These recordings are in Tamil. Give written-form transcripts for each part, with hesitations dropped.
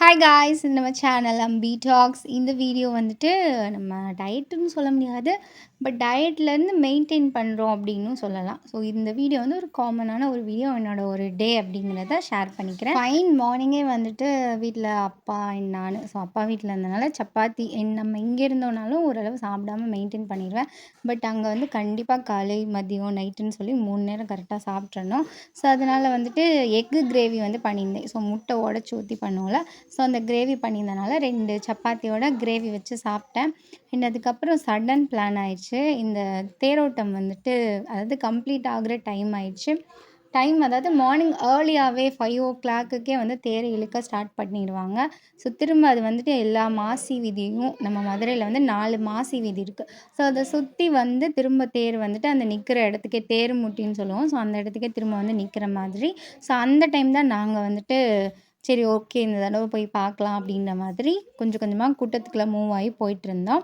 ஹாய் காய்ஸ், இந்த நம்ம சேனல் அம்பி டாக்ஸ். இந்த வீடியோ வந்துட்டு நம்ம டயட்டுன்னு சொல்ல முடியாது, பட் டயட்லேருந்து மெயின்டைன் பண்ணுறோம் அப்படின்னும் சொல்லலாம். ஸோ இந்த வீடியோ வந்து ஒரு காமனான ஒரு வீடியோ, என்னோட ஒரு டே அப்படிங்கிறத ஷேர் பண்ணிக்கிறேன். ஃபைன் மார்னிங்கே வந்துட்டு வீட்டில் அப்பா அண்ட் நான். ஸோ அப்பா வீட்டில் இருந்தனால சப்பாத்தி நம்ம இங்கே இருந்தோனாலும் ஓரளவு சாப்பிடாம மெயின்டைன் பண்ணிடுவேன். பட் அங்கே வந்து கண்டிப்பாக காலை மதியம் நைட்டுன்னு சொல்லி 3 நேரம் கரெக்டாக சாப்பிட்றணும். ஸோ அதனால் வந்துட்டு எக்கு கிரேவி வந்து பண்ணியிருந்தேன். ஸோ முட்டை உடச்சி ஊற்றி பண்ணுவோம்ல, ஸோ அந்த கிரேவி பண்ணியிருந்தனால 2 சப்பாத்தியோட கிரேவி வச்சு சாப்பிட்டேன். அண்ட் அதுக்கப்புறம் சடன் பிளான் ஆயிடுச்சு. இந்த தேரோட்டம் வந்துட்டு அதாவது கம்ப்ளீட் ஆகுற டைம் ஆயிடுச்சு. அதாவது மார்னிங் ஏர்லியாகவே 5:00க்கே வந்து தேரை இழுக்க ஸ்டார்ட் பண்ணிடுவாங்க. ஸோ திரும்ப அது வந்துட்டு எல்லா மாசி வீதியும், நம்ம மதுரையில் வந்து 4 மாசி வீதி இருக்குது. ஸோ அதை சுற்றி வந்து திரும்ப தேர் வந்துட்டு அந்த நிற்கிற இடத்துக்கே தேர் முட்டின்னு சொல்லுவோம். ஸோ அந்த இடத்துக்கே திரும்ப வந்து நிற்கிற மாதிரி. ஸோ அந்த டைம் தான் நாங்கள் வந்துட்டு சரி ஓகே, இந்த தடவை போய் பார்க்கலாம் அப்படின்ற மாதிரி கொஞ்சம் கொஞ்சமாக கூட்டத்துக்குள்ளே மூவ் ஆகி போயிட்டுருந்தோம்.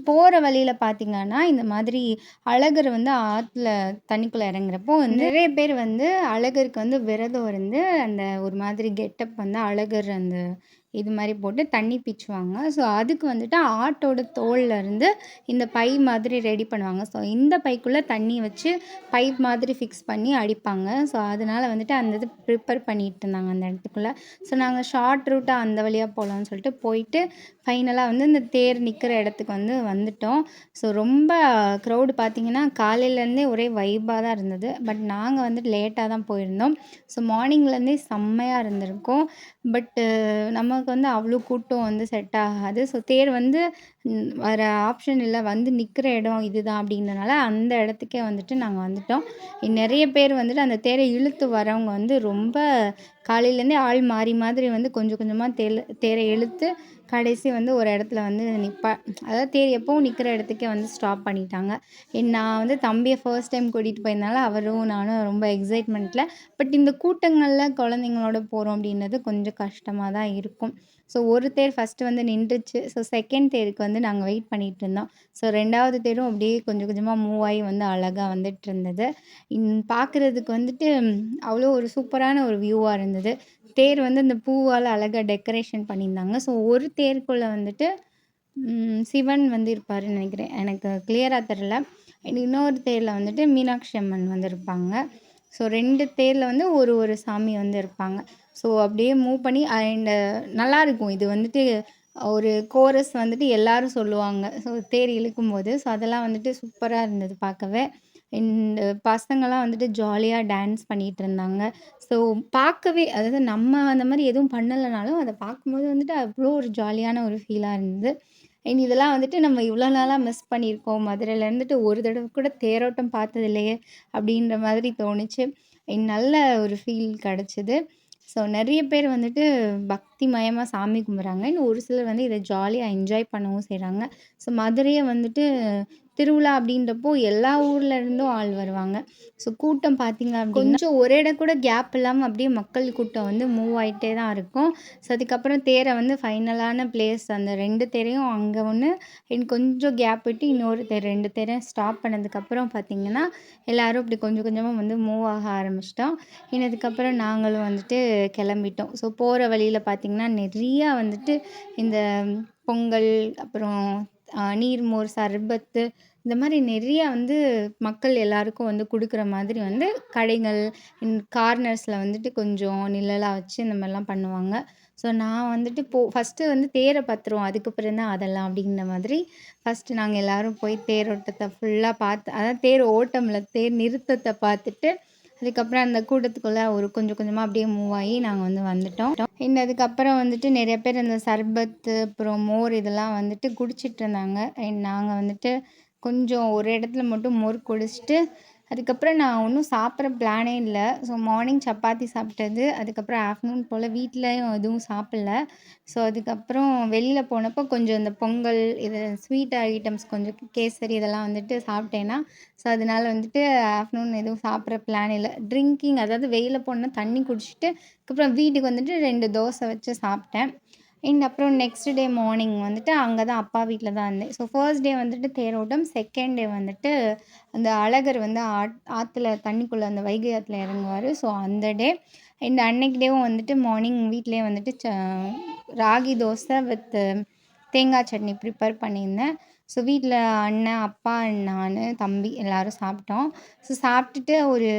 போகிற வழியில் பார்த்திங்கன்னா, இந்த மாதிரி அழகர் வந்து ஆற்றுல தண்ணிக்குள்ளே இறங்குறப்போ வந்து நிறைய பேர் வந்து அழகருக்கு வந்து விரதம் இருந்து அந்த ஒரு மாதிரி கெட்டப் வந்து அழகர் அந்த இது மாதிரி போட்டு தண்ணி பீச்சுவாங்க. ஸோ அதுக்கு வந்துட்டு ஆட்டோட தோல்லேருந்து இந்த பை மாதிரி ரெடி பண்ணுவாங்க. ஸோ இந்த பைக்குள்ளே தண்ணி வச்சு பைப் மாதிரி ஃபிக்ஸ் பண்ணி அடிப்பாங்க. ஸோ அதனால் வந்துட்டு அந்த இது ப்ரிப்பேர் பண்ணிகிட்டு இருந்தாங்க அந்த இடத்துக்குள்ளே. ஸோ நாங்கள் ஷார்ட் ரூட்டாக அந்த வழியாக போகலான்னு சொல்லிட்டு போயிட்டு ஃபைனலாக வந்து இந்த தேர் நிற்கிற இடத்துக்கு வந்து வந்துட்டோம். ஸோ ரொம்ப க்ரௌடு பார்த்திங்கன்னா காலையிலேருந்தே ஒரே வைப்பாக தான் இருந்தது. பட் நாங்கள் வந்துட்டு லேட்டாக தான் போயிருந்தோம். ஸோ மார்னிங்லேருந்தே செம்மையாக இருந்திருக்கும். பட்டு நமக்கு வந்து அவ்வளோ கூட்டம் வந்து செட் ஆகாது. ஸோ தேர் வந்து வேறு ஆப்ஷன் இல்லை, வந்து நிற்கிற இடம் இதுதான் அப்படின்றனால அந்த இடத்துக்கே வந்துட்டு நாங்கள் வந்துட்டோம். நிறைய பேர் வந்துட்டு அந்த தேரை இழுத்து வரவங்க வந்து ரொம்ப காலையிலேருந்தே ஆள் மாறி மாதிரி வந்து கொஞ்சம் கொஞ்சமாக தேரை இழுத்து கடைசி வந்து ஒரு இடத்துல வந்து அதாவது தேர் எப்போவும் நிற்கிற இடத்துக்கே வந்து ஸ்டாப் பண்ணிட்டாங்க. நான் வந்து தம்பியை ஃபர்ஸ்ட் டைம் கூட்டிகிட்டு போயிருந்தனால அவரும் நானும் ரொம்ப எக்ஸைட்மெண்ட்டில். பட் இந்த கூட்டங்களில் குழந்தைங்களோட போகிறோம் அப்படின்றது கொஞ்சம் கஷ்டமாக தான் இருக்கும். ஸோ ஒரு தேர் ஃபஸ்ட்டு வந்து நின்றுச்சு. ஸோ செகண்ட் தேருக்கு வந்து நாங்கள் வெயிட் பண்ணிகிட்டு இருந்தோம். ஸோ 2வது தேரும் அப்படியே கொஞ்சம் கொஞ்சமாக மூவ் ஆகி வந்து அழகாக வந்துட்டு இருந்தது. பார்க்குறதுக்கு வந்துட்டு அவ்வளோ ஒரு சூப்பரான ஒரு வியூவாக இருந்தது. தேர் வந்து இந்த பூவால் அழகாக டெக்கரேஷன் பண்ணியிருந்தாங்க. ஸோ ஒரு தேருக்குள்ளே வந்துட்டு சிவன் வந்து இருப்பாருன்னு நினைக்கிறேன், எனக்கு கிளியராக தெரில. இன்னொரு தேரில் வந்துட்டு மீனாட்சி அம்மன் வந்து இருப்பாங்க. ஸோ 2 தேரில் வந்து ஒரு ஒரு சாமி வந்து இருப்பாங்க. ஸோ அப்படியே மூவ் பண்ணி அண்ட் நல்லாயிருக்கும். இது வந்துட்டு ஒரு கோரஸ் வந்துட்டு எல்லோரும் சொல்லுவாங்க ஸோ தேர் இழுக்கும்போது. ஸோ அதெல்லாம் வந்துட்டு சூப்பராக இருந்தது பார்க்கவே. அண்ட் பசங்கள்லாம் வந்துட்டு ஜாலியாக டான்ஸ் பண்ணிகிட்டு இருந்தாங்க. ஸோ பார்க்கவே, அதாவது நம்ம அந்த மாதிரி எதுவும் பண்ணலைனாலும் அதை பார்க்கும்போது வந்துட்டு அவ்வளோ ஒரு ஜாலியான ஒரு ஃபீலாக இருந்தது. அண்ட் இதெல்லாம் வந்துட்டு நம்ம இவ்வளோ நாளாக மிஸ் பண்ணியிருக்கோம். மதுரையில் இருந்துட்டு ஒரு தடவை கூட தேரோட்டம் பார்த்தது இல்லையே அப்படின்ற மாதிரி தோணுச்சு. நல்ல ஒரு ஃபீல் கிடச்சிது. ஸோ நிறைய பேர் வந்துட்டு பக்திமயமாக சாமி கும்பிட்றாங்க. இன்னும் ஒரு சிலர் வந்து இதை ஜாலியாக என்ஜாய் பண்ணவும் செய்கிறாங்க. ஸோ மதுரையை வந்துட்டு திருவிழா அப்படின்றப்போ எல்லா ஊரில் இருந்தும் ஆள் வருவாங்க. ஸோ கூட்டம் பார்த்திங்க அப்படின்னா கொஞ்சம் ஒரு இடம் கூட கேப் இல்லாமல் அப்படியே மக்கள் கூட்டம் வந்து மூவ் ஆகிட்டே தான் இருக்கும். ஸோ அதுக்கப்புறம் தேரை வந்து ஃபைனலான பிளேஸ் அந்த 2 தேரையும் அங்கே ஒன்று கொஞ்சம் கேப் விட்டு இன்னொரு தேர் 2 தேரையும் ஸ்டாப் பண்ணதுக்கப்புறம் பார்த்திங்கன்னா எல்லோரும் இப்படி கொஞ்சம் கொஞ்சமாக வந்து மூவ் ஆக ஆரம்பிச்சிட்டோம். அதுக்கப்புறம் நாங்களும் வந்துட்டு கிளம்பிட்டோம். ஸோ போகிற வழியில் பார்த்திங்கன்னா நிறையா வந்துட்டு இந்த பொங்கல், அப்புறம் நீர்மோர், சர்பத்து, இந்த மாதிரி நிறையா வந்து மக்கள் எல்லாருக்கும் வந்து கொடுக்குற மாதிரி வந்து கடைகள் கார்னர்ஸில் வந்துட்டு கொஞ்சம் நிழலாக வச்சு இந்த மாதிரிலாம் பண்ணுவாங்க. ஸோ நான் வந்துட்டு ஃபஸ்ட்டு வந்து தேரை பார்த்துருவோம், அதுக்கப்புறம் தான் அதெல்லாம் அப்படிங்கிற மாதிரி ஃபஸ்ட்டு நாங்கள் எல்லோரும் போய் தேரோட்டத்தை ஃபுல்லாக பார்த்து, அதாவது தேர் ஓட்டமில்ல, தேர் நிறுத்தத்தை பார்த்துட்டு அதுக்கப்புறம் அந்த கூட்டத்துக்குள்ளே ஒரு கொஞ்சம் கொஞ்சமாக அப்படியே மூவ் ஆகி நாங்கள் வந்து வந்துட்டோம். அதுக்கப்புறம் வந்துட்டு நிறைய பேர் அந்த சர்பத்து, அப்புறம் மோர் இதெல்லாம் வந்துட்டு குடிச்சிட்டு இருந்தாங்க. நாங்கள் வந்துட்டு கொஞ்சம் ஒரு இடத்துல மட்டும் மோர் குடிச்சிட்டு அதுக்கப்புறம் நான் ஒன்றும் சாப்பிட்ற பிளானே இல்லை. ஸோ மார்னிங் சப்பாத்தி சாப்பிட்டது, அதுக்கப்புறம் ஆஃப்டர்நூன் போல் வீட்லேயும் எதுவும் சாப்பிடல. ஸோ அதுக்கப்புறம் வெளியில் போனப்போ கொஞ்சம் இந்த பொங்கல் இது ஸ்வீட் ஐட்டம்ஸ் கொஞ்சம் கேசரி இதெல்லாம் வந்துட்டு சாப்பிட்டேன்னா, ஸோ அதனால வந்துட்டு ஆஃப்டர்நூன் எதுவும் சாப்பிட்ற பிளான் இல்லை. ட்ரிங்கிங், அதாவது வெளியில் போனால் தண்ணி குடிச்சிட்டு அதுக்கப்புறம் வீட்டுக்கு வந்துட்டு 2 தோசை வச்சு சாப்பிட்டேன். அப்புறம் நெக்ஸ்ட் டே மார்னிங் வந்துட்டு அங்கே தான் அப்பா வீட்டில் தான் இருந்தேன். ஸோ ஃபர்ஸ்ட் டே வந்துட்டு தேரோட்டம், செகண்ட் டே வந்துட்டு அந்த அழகர் வந்து ஆற்றுல தண்ணிக்குள்ளே அந்த வைகை ஆற்றுல இறங்குவார். ஸோ அந்த டே அன்னைக்கு டேவும் வந்துட்டு மார்னிங் வீட்டிலே வந்துட்டு ராகி தோசை வித் தேங்காய் சட்னி ப்ரிப்பேர் பண்ணியிருந்தேன். ஸோ வீட்ல அண்ணன், அப்பா, நான், தம்பி எல்லாரும் சாப்பிட்டோம். ஸோ சாப்பிட்டுட்டு ஒரு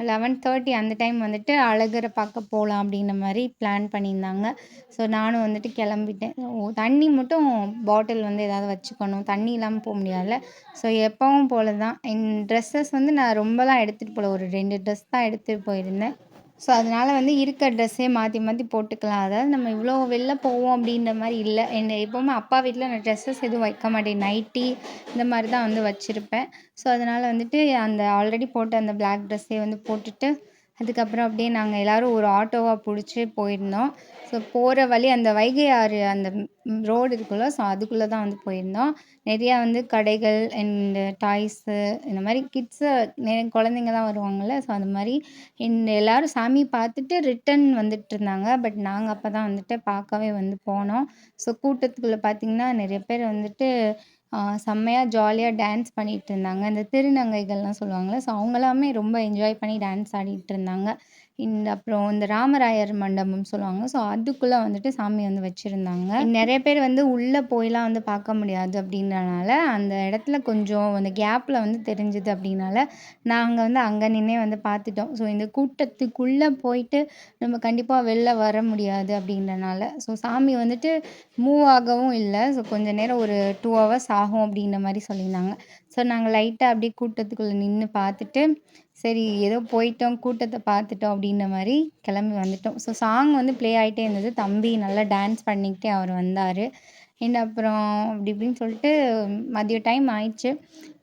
11:30 அந்த டைம் வந்துட்டு அழகர பார்க்க போலாம் அப்படின்ற மாரி பிளான் பண்ணியிருந்தாங்க. ஸோ நானும் வந்துட்டு கிளம்பிட்டேன். தண்ணி மட்டும் பாட்டில் வந்து ஏதாவது வச்சுக்கணும். தண்ணி இல்லாம போ முடியாதுல்ல. ஸோ எப்பவும் போல தான். என் ட்ரெஸ்ஸஸ் வந்து நான் ரொம்பலாம் எடுத்துட்டு போல. ஒரு 2 ட்ரெஸ் தான் எடுத்துட்டு போயிருந்தேன். ஸோ அதனால வந்து இருக்க ட்ரெஸ்ஸே மாத்தி மாத்தி போட்டுக்கலாம். அதாவது நம்ம இவ்வளோ வெளில போவோம் அப்படின்ற மாரி இல்ல. எப்பவுமே அப்பா வீட்ல நான் ட்ரெஸ்ஸஸ் எதுவும் வைக்க மாட்டேன். நைட்டி இந்த மாரி தான் வந்து வச்சிருப்பேன். ஸோ அதனால வந்துட்டு அந்த ஆல்ரெடி போட்ட அந்த பிளாக் ட்ரெஸ்ஸே வந்து போட்டுட்டு, அதுக்கப்புறம் அப்படியே நாங்க எல்லாரும் ஒரு ஆட்டோவா புடிச்சு போயிருந்தோம். ஸோ போற வழி அந்த வைகை ஆறு அந்த ரோடு இருக்குல்ல, ஸோ அதுக்குள்ள தான் வந்து போயிருந்தோம். நெறையா வந்து கடைகள் அண்ட் டாய்ஸு இந்த மாரி கிட்ஸு குழந்தைங்கலாம் வருவாங்கல்ல, ஸோ அந்த மாரி எல்லாரும் சாமி பார்த்துட்டு ரிட்டர்ன் வந்துட்டுருந்தாங்க. பட் நாங்க அப்ப தான் வந்துட்டு பார்க்கவே வந்து போனோம். ஸோ கூட்டத்துக்குள்ள பார்த்தீங்கன்னா, நெறைய பேர் வந்துட்டு செம்மையா ஜாலியா டான்ஸ் பண்ணிட்டுருந்தாங்க. இந்த திருநங்கைகள்லாம் சொல்லுவாங்கல்ல, ஸோ அவங்களாமே ரொம்ப என்ஜாய் பண்ணி டான்ஸ் ஆடிட்டுருந்தாங்க. அப்புறம் இந்த ராமராயர் மண்டபம் சொல்லுவாங்க. ஸோ அதுக்குள்ள வந்துட்டு சாமி வந்து வச்சிருந்தாங்க. நெறைய பேர் வந்து உள்ள போய்லாம் வந்து பார்க்க முடியாது அப்படின்றனால, அந்த இடத்துல கொஞ்சம் அந்த கேப்ல வந்து தெரிஞ்சது அப்படின்னால, நாங்க வந்து அங்க நின்னே வந்து பார்த்துட்டோம். ஸோ இந்த கூட்டத்துக்குள்ள போயிட்டு நம்ம கண்டிப்பா வெளில வர முடியாது அப்படின்றனால, ஸோ சாமி வந்துட்டு மூவ் ஆகவும் இல்ல. ஸோ கொஞ்ச நேரம் ஒரு 2 ஹவர்ஸ் ஆகும் அப்படின்ற மாரி சொல்லியிருந்தாங்க. ஸோ நாங்க லைட்டா அப்படியே கூட்டத்துக்குள்ள நின்னு பார்த்துட்டு, சரி ஏதோ போயிட்டோம், கூட்டத்த பார்த்துட்டோம் அப்படின்ற மாரி கிளம்பி வந்துட்டோம். ஸோ சாங் வந்து ப்ளே ஆயிட்டே இருந்தது. தம்பி நல்லா டான்ஸ் பண்ணிக்கிட்டே அவர் வந்தாரு. அப்புறம் அப்படி இப்படின்னு சொல்லிட்டு மதியம் டைம் ஆயிடுச்சு.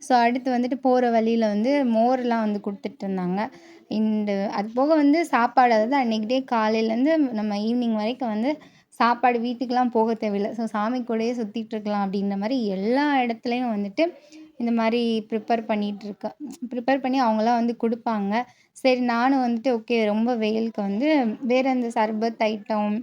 ஸோ அடுத்து வந்துட்டு போற வழியில வந்து மோர்லாம் வந்து குடுத்துட்டுருந்தாங்க. அது போக வந்து சாப்பாடு அதாவது அன்னைக்கு டே காலையிலேருந்து நம்ம ஈவினிங் வரைக்கும் வந்து சாப்பாடு வீட்டுக்குலாம் போக தேவையில்ல. ஸோ சாமி கூடயே சுத்திட்டு இருக்கலாம் அப்படின்ற மாரி எல்லா இடத்துலயும் வந்துட்டு இந்த மாரி ப்ரிப்பேர் பண்ணி அவங்கலாம் வந்து குடுப்பாங்க. சரி நானும் வந்துட்டு ஓகே ரொம்ப வெயிலுக்கு வந்து வேற இந்த சர்பத் ஐட்டம்,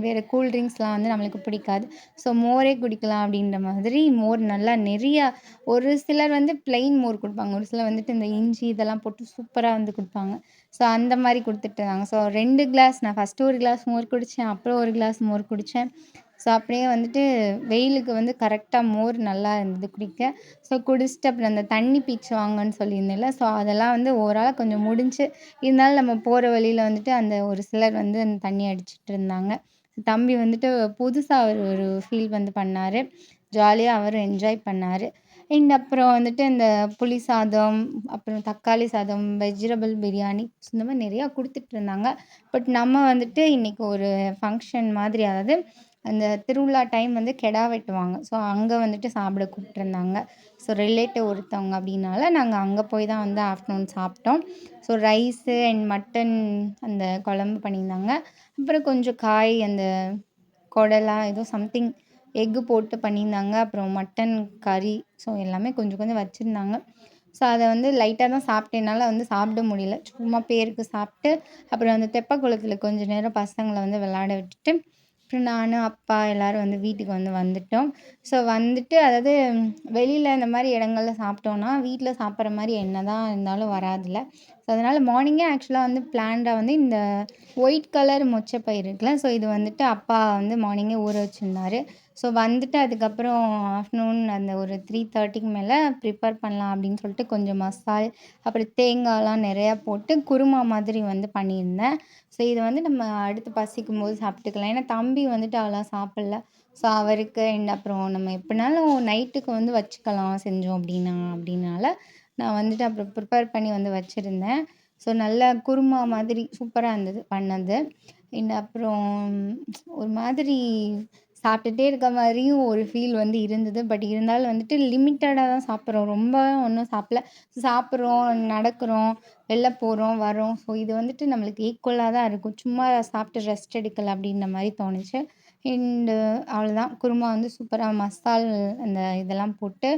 வேற கூல் ட்ரிங்க்ஸ்லாம் வந்து நம்மளுக்கு பிடிக்காது. ஸோ மோரே குடிக்கலாம் அப்படின்ற மாதிரி மோர் நல்லா நெறையா ஒரு சிலர் வந்து பிளெயின் மோர் குடுப்பாங்க. ஒரு சிலர் வந்துட்டு இந்த இஞ்சி இதெல்லாம் போட்டு சூப்பரா வந்து குடுப்பாங்க. ஸோ அந்த மாரி குடுத்துட்டுருந்தாங்க. ஸோ 2 கிளாஸ் நான் ஃபர்ஸ்ட்டு ஒரு கிளாஸ் மோர் குடிச்சேன். அப்புறம் ஒரு கிளாஸ் மோர் குடிச்சேன். ஸோ அப்படியே வந்துட்டு வெயிலுக்கு வந்து கரெக்ட்டா மோர் நல்லா இருந்தது குடிக்க. ஸோ குடிச்சிட்டு அப்புறம் அந்த தண்ணி பீச்சுவாங்கன்னு சொல்லியிருந்தேன்ல, ஸோ அதெல்லாம் வந்து ஓவராலா கொஞ்சம் முடிஞ்சுச்சு. இருந்தாலும் நம்ம போற வழியில வந்துட்டு அந்த ஒரு சிலர் வந்து அந்த தண்ணி அடிச்சிட்டு இருந்தாங்க. தம்பி வந்துட்டு புதுசா அவரு ஒரு ஃபீல் வந்து பண்ணாரு. ஜாலியா அவரும் என்ஜாய் பண்ணாரு. அப்புறம் வந்துட்டு இந்த புளி சாதம், அப்புறம் தக்காளி சாதம், வெஜிடபிள் பிரியாணி இந்த மாரி நெறையா குடுத்துட்டுருந்தாங்க. பட் நம்ம வந்துட்டு இன்னைக்கு ஒரு ஃபங்ஷன் மாதிரி அதாவது அந்த திருவிழா டைம் வந்து கெடா வெட்டுவாங்க. ஸோ அங்க வந்துட்டு சாப்பிட கூப்ட்டுருந்தாங்க. ஸோ ரிலேட்டிவ் ஒருத்தவங்க அப்படின்னால நாங்க அங்க போய் தான் வந்து ஆஃப்டர்நூன் சாப்பிட்டோம். ஸோ ரைஸு அண்ட் மட்டன் அந்த குழம்பு பண்ணியிருந்தாங்க. அப்புறம் கொஞ்சம் காய் அந்த குடலா ஏதோ சம்திங் எக்கு போட்டு பண்ணியிருந்தாங்க. அப்புறம் மட்டன் கறி ஸோ எல்லாமே கொஞ்சம் கொஞ்சம் வச்சிருந்தாங்க. ஸோ அத வந்து லைட்டா தான் சாப்பிட்டேன். என்னால வந்து சாப்பிட முடியல. சும்மா பேருக்கு சாப்பிட்டு, அப்புறம் அந்த தெப்பக்குளத்தில கொஞ்ச நேரம் பசங்கள வந்து விளையாட விட்டுட்டு, அப்புறம் நானு, அப்பா எல்லாரும் வந்து வீட்டுக்கு வந்து வந்துட்டோம். ஸோ வந்துட்டு அதாவது வெளியில இந்த மாரி இடங்கள்ல சாப்பிட்டோம்னா, வீட்ல சாப்பிடுற மாரி என்னதான் இருந்தாலும் வராதுல்ல. ஸோ அதனால மார்னிங்கே ஆக்சுவலா வந்து பிளான்டா வந்து இந்த ஒயிட் கலர் மொச்சப்பயிறு இருக்குல்ல, ஸோ இது வந்துட்டு அப்பா வந்து மார்னிங்கே ஊற வச்சிருந்தாரு. ஸோ வந்துட்டு அதுக்கப்புறம் ஆஃப்டர்நூன் அந்த ஒரு 3:30க்கு மேல ப்ரிப்பேர் பண்ணலாம் அப்படின்னு சொல்லிட்டு கொஞ்சம் மசால், அப்புறம் தேங்காய்லாம் நெறையா போட்டு குருமா மாதிரி வந்து பண்ணியிருந்தேன். ஸோ இத வந்து நம்ம அடுத்து பசிக்கும்போது சாப்பிட்டுக்கலாம். ஏன்னா தம்பி வந்துட்டு அவ்வளவா சாப்பிடல. ஸோ அவருக்கு அப்புறம் நம்ம எப்படினாலும் நைட்டுக்கு வந்து வச்சுக்கலாம் செஞ்சோம் அப்படினால, நான் வந்துட்டு அப்புறம் ப்ரிப்பேர் பண்ணி வந்து வச்சிருந்தேன். ஸோ நல்லா குருமா மாதிரி சூப்பரா இருந்தது பண்ணது. அப்புறம் ஒரு மாதிரி சாப்பிட்டுட்டே இருக்க மாரியும் ஒரு ஃபீல் வந்து இருந்தது. பட் இருந்தாலும் வந்துட்டு லிமிட்டடா தான் சாப்பிட்றோம். ரொம்ப ஒண்ணும் சாப்பிடல. சாப்பிட்றோம், நடக்கிறோம், வெளில போறோம், வரோம். ஸோ இது வந்துட்டு நம்மளுக்கு ஈக்குவலா தான் இருக்கும். சும்மா சாப்பிட்டு ரெஸ்ட் எடுக்கல அப்படின்ற மாரி தோணுச்சு. அண்டு அவ்வளோதான். குருமா வந்து சூப்பரா மசால் அந்த இதெல்லாம் போட்டு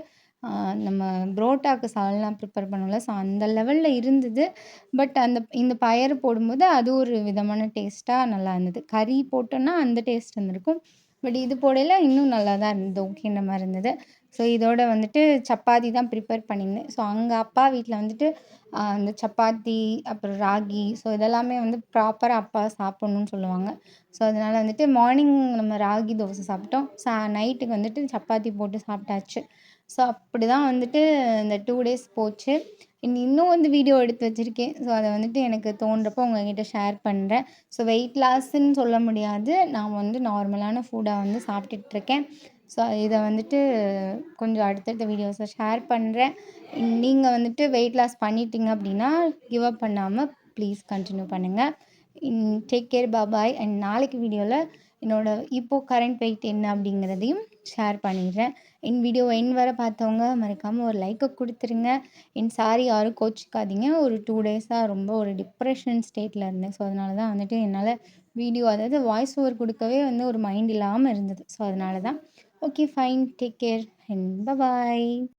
நம்ம புரோட்டாக்கு சால்னா ப்ரிப்பேர் பண்ணுவோம்ல, ஸோ அந்த லெவல்ல இருந்தது. பட் இந்த பயறு போடும்போது அது ஒரு விதமான டேஸ்ட்டா நல்லா இருந்தது. கறி போட்டோன்னா அந்த டேஸ்ட் இருந்திருக்கும். பட் இது போடையில இன்னும் நல்லா தான் இருந்தது. ஓகேன்ற மாரி இருந்தது. ஸோ இதோட வந்துட்டு சப்பாத்தி தான் ப்ரிப்பேர் பண்ணியிருந்தேன். ஸோ அங்க அப்பா வீட்ல வந்துட்டு இந்த சப்பாத்தி, அப்புறம் ராகி ஸோ இதெல்லாமே வந்து ப்ராப்பரா அப்பா சாப்பிடணும்னு சொல்லுவாங்க. ஸோ அதனால வந்துட்டு மார்னிங் நம்ம ராகி தோசை சாப்பிட்டோம். நைட்டுக்கு வந்துட்டு சப்பாத்தி போட்டு சாப்பிட்டாச்சு. ஸோ அப்படிதான் வந்துட்டு இந்த 2 டேஸ் போச்சு. இன்னும் வந்து வீடியோ எடுத்து வச்சிருக்கேன். ஸோ அத வந்துட்டு எனக்கு தோன்றப்போ உங்ககிட்ட ஷேர் பண்றேன். ஸோ வெயிட் லாஸ்ன்னு சொல்ல முடியாது. நான் வந்து நார்மலான ஃபுட்டா வந்து சாப்பிட்டுட்ருக்கேன். ஸோ இத வந்துட்டு கொஞ்சம் அடுத்தடுத்த வீடியோஸில் ஷேர் பண்ணுறேன். நீங்க வந்துட்டு வெயிட் லாஸ் பண்ணிட்டீங்க அப்படின்னா, கிவ் அப் பண்ணாம ப்ளீஸ் கன்டின்யூ பண்ணுங்க. Take care bye. அண்ட் நாளைக்கு வீடியோல என்னோட இப்போ கரண்ட் வெயிட் என்ன அப்படிங்கிறதையும் ஷேர் பண்ணிடுறேன். என் வீடியோ வர பார்த்தவங்க மறக்காமல் ஒரு லைக்கை கொடுத்துருங்க. சாரி யாரும் கோச்சிக்காதீங்க. ஒரு 2 டேஸாக ரொம்ப ஒரு டிப்ரெஷன் ஸ்டேட்டில் இருந்தேன். ஸோ அதனால தான் வந்துட்டு என்னால் வீடியோ அதாவது வாய்ஸ் ஓவர் கொடுக்கவே வந்து ஒரு மைண்ட் இல்லாமல் இருந்தது. ஸோ அதனால தான். Okay fine. Take care and bye.